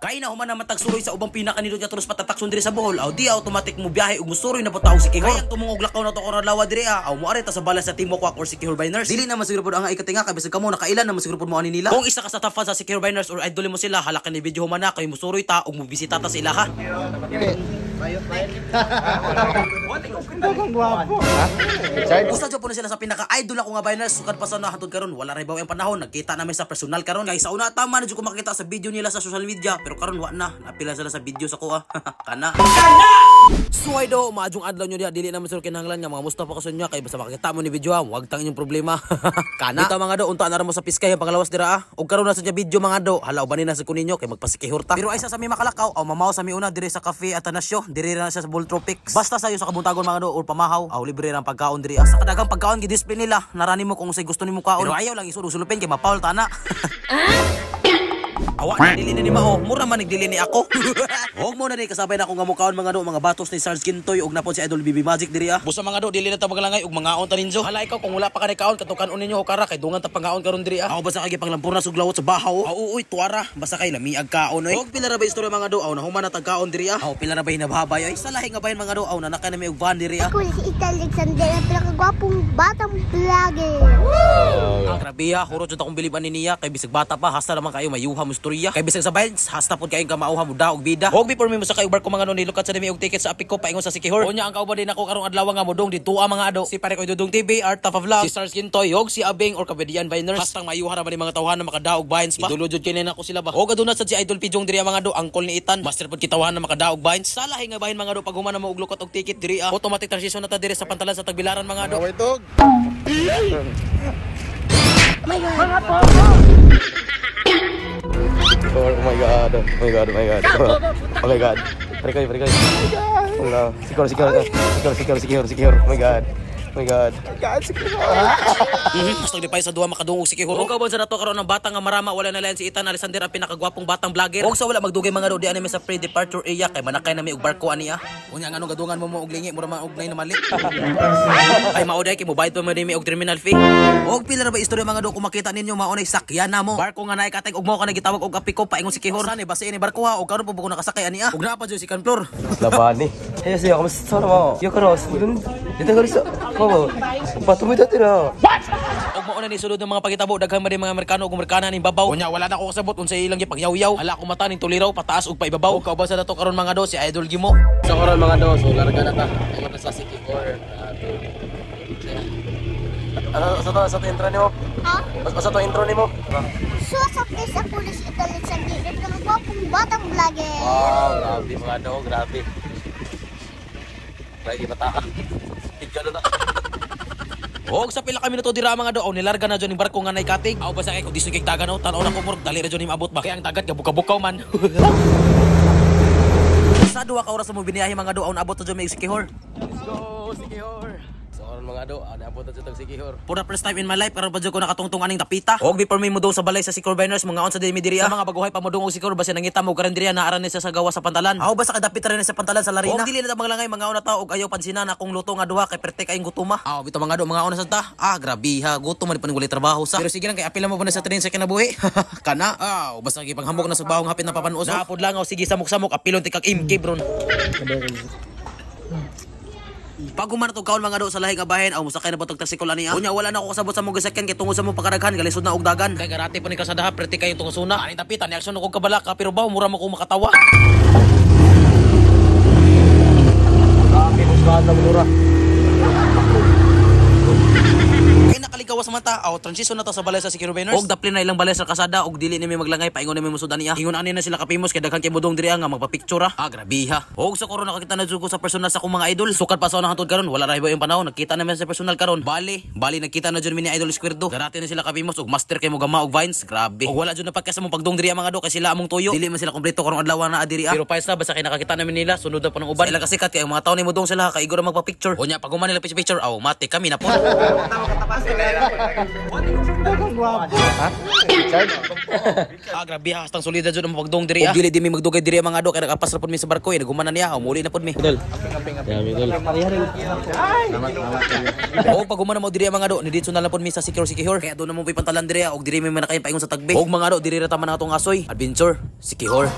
Kay na human naman tagsuroy sa ubang pinakanindot niya tulos patatakson diri sa Bohol. Aw di automatic mo biyahe ug musuroy na butaw si Kihor. Kayang tumungog lakaw na to karon lawa diri aw mo areta sa balas sa Timo Kwak or si Kihor Biners. Dili na masiguro pud ang ikatinga kay bisag kamo nakailan na masiguro pud mo ani nila. Kung isa ka sa top fan sa si Kihor Biners or idol mo sila halakan ni video human na kay musuroy ta ug mo bisita ta sa ila ha. Usa jud po na sila sa pinaka-idol ako nga Biners sukad pa sa nahatod karon wala ray baw ang panahon nagkita namin sa personal karon kay sa una tama na jud ko makita sa video nila sa social media pero karon wa na napila sila sa video sa kuha kana suway do maadjong adlaw nyo diha dili na masur kinahanglan nga mga musta pa kason nya kay basta makita mo ni video ha wag tang inyong problema kana ito mga do unta na ra mo sa piskay ang pangalawas dira ug karon na sa video mga do hala ubanin na sa kuninyo kay magpasikihor ta pero ay sa mi makalakaw aw mamaw sa mi una dire sa cafe Atanasio dire na siya sa Bull Tropics basta sayo sa kabuntagon mga do or pamahaw aw libre ra ang pagkaon diri sa kadagang pagkaon gi-display nila narani mo kung say gusto nimo kaon pero ayaw lang isusulupin kay mapaul ta na awa na dili ni mao mura man nagdili ni ako og mo na ni kasabay na ako nga mukaon mga do mga batos ni Sarge Kintoy og napon si Idol BB Magic diri busa mga do dili na ta magalangay og mga on ta ninjo hala ikaw kung wala pa ka kaon katukan-on ninyo o kara kay dungan ta pangaon karon diri aw basta kay panglampurna sug lawot sa bahaw aw uy tuara basta kay lamiag kaon oy og pila ra ba istorya mga do aw nahuman na tagkaon diri aw pila ra ba hinabhabay ay sa lahi nga bayan mga do aw nanakay na may og van diri Ako si Ita Alexander ang pinakagwapong batang vlogger. Ang grabe hurot jud akong biliban ni niya kay bisag bata pa hasta naman kayo mayuha mo istorya kay bisag sa Vines hasta pud kayong kamauha mo daog bida og before mi mo sa kayo barko mga no nilukat sa demi og ticket sa apiko paingon sa Sikihor unya ang kauban din ako karong adlaw nga modong dito mga ado si pare ko Dudong TV Art of Vlog si Stars Kintoy og si Abeng or Kabedian Viners hastang mayuha ra ba ni mga tawhan na makadaog Vines pa idulod jud kini nako sila ba og aduna sad si Idol Pijong diri mga do angkol ni Itan master pud kitawhan na makadaog Vines sa lahi nga bahin mga do pag humana mo og lukot og ticket diri automatic transition na ta diri sa pantalan sa Tagbilaran mga do Mga po. Oh my god, oh my god, oh my god. Oh my god. Perikoy. Allah. Sikor. Oh my god. Oh my god. Basta di pa sa duwa makadungog si Kihor. Og kabon sa nato karon ng batang nga marama wala na lain si Itan Alexander ang pinakagwapong batang vlogger. Og sa wala magdugay mga do di anime sa pre-departure area kay manakay na mi og barko aniya. Unya nga anong gadungan mo og lingi mura man og nay na mali. Ay mauday kay mobayad pa mo mi og terminal fee. Og pila ra ba istorya mga do kung makita ninyo maunay sakyan na mo. Barko nga naay katay og mo ka nagitawag og apiko paingon si Kihor. Sani basta ini barko ha og karon po ko nakasakay aniya. Og naa pa jud si Kanplor. Labani. 안녕하세요. kamusta naman? Yokoro, dito ka rito. Komo. Patuloy dati na. Og mauna ni sulod ng mga pagitabo daghan man di mga Amerikano ug Amerikana ning babaw. Unya wala na ko kasabot unsay ilang gipagyaw-yaw. Ala ko mata ning tuliraw pataas ug paibabaw. Og kauban sa nato karon mga do si Idol Gimo. Sa karon mga do, so larga na ta. Ingon na sa Sikihor. Sa to intro nimo? Ha? Sa to intro nimo? So sa place ako si Ita Alexander ang pinakagwapong batang vlogger. Wow, grabe mga do, grabe. Lagi bata. Tigalo na. Og sa pila ka minuto dira mga do nilarga na jud ning barko nga nay katig. Aw basta kay kung disig dagan tan-aw na ko murag dali ra jud ni maabot ba. Kay ang dagat gabuka-bukaw man. Sa duha ka oras mo biniyahe mga do naabot na jud mi Sikihor. Let's go, Sikihor. So karon mga do, naabot na jud ang Sikihor. For the first time in my life karon pa jud ko nakatungtong aning tapita. Og before mi mudong sa balay sa Sikihor Biners mga on sa dimi diri sa mga baguhay pa mudong og Sikihor basta nangita mo karon diri na aran ni sa gawa sa pantalan. Aw basta kadapit ra ni sa pantalan sa Larina. Og dili na ta maglangay mga on na tao og ayaw pansinan akong luto nga duha kay perte kayong gutuma. Aw bitaw mga do mga on sa ta. Grabe ha gutom man pa ning trabaho sa. Pero sige lang kay apil mo pa na sa train sa kinabuhi. Kana. Basta gipanghamok na sa bahong hapit na papanuos. Napod lang sige samok-samok apilon ti kag imki bron. Pag humana tong kaon mga do sa lahi nga bahin aw musakay na butog tasikol ani unya wala na ako kasabot sa mong gasakyan kay tungod sa mong pakadaghan galisod na og dagan kay garati pa ni kasadaha prete kay tungod suna ani tapitan ni aksyon ko kabalaka pero baw mura mo ko makatawa mura. Gawas mata transition na to sa balay sa Sikihor Biners og daplin na ilang balay sa kasada og dili ni may maglangay paingon ni may musudan niya ingon ani na sila kapimos kay daghan kay mudong diri nga magpa-picture grabe ha og sa karon nakakita na jud ko sa personal sa akong mga idol sukad pa sa una hangtod karon wala ra ba yung panahon nakita naman sa personal karon bali nakita na jud mi ni Idol Squirdo garati na sila kapimos og master kay mo gama og Vines grabe og wala jud na pagkasa mong pagdong diri mga do kay sila among tuyo dili man sila kompleto karong adlaw na adiri pero pa sa basta kay nakakita namin nila sunod na pa ng uban sila kasikat kay mga tawo ni mudong sila kay igor magpa-picture unya pag human nila picture mati kami na po Ha? Richard? Grabe ha, hastang solida jud ang pagdong diri dili di mi magdugay diri mga do kay nagapas ra pud mi sa barko nagumanan niya muli na pud mi. Idol. Idol. Pag humana mo diri mga do ni dito na lang pud mi sa Sikihor kaya do na mo pantalan diri og diri mi manakayon paingon sa tagbi. Og mga do diri ra ta man atong asoy adventure Sikihor.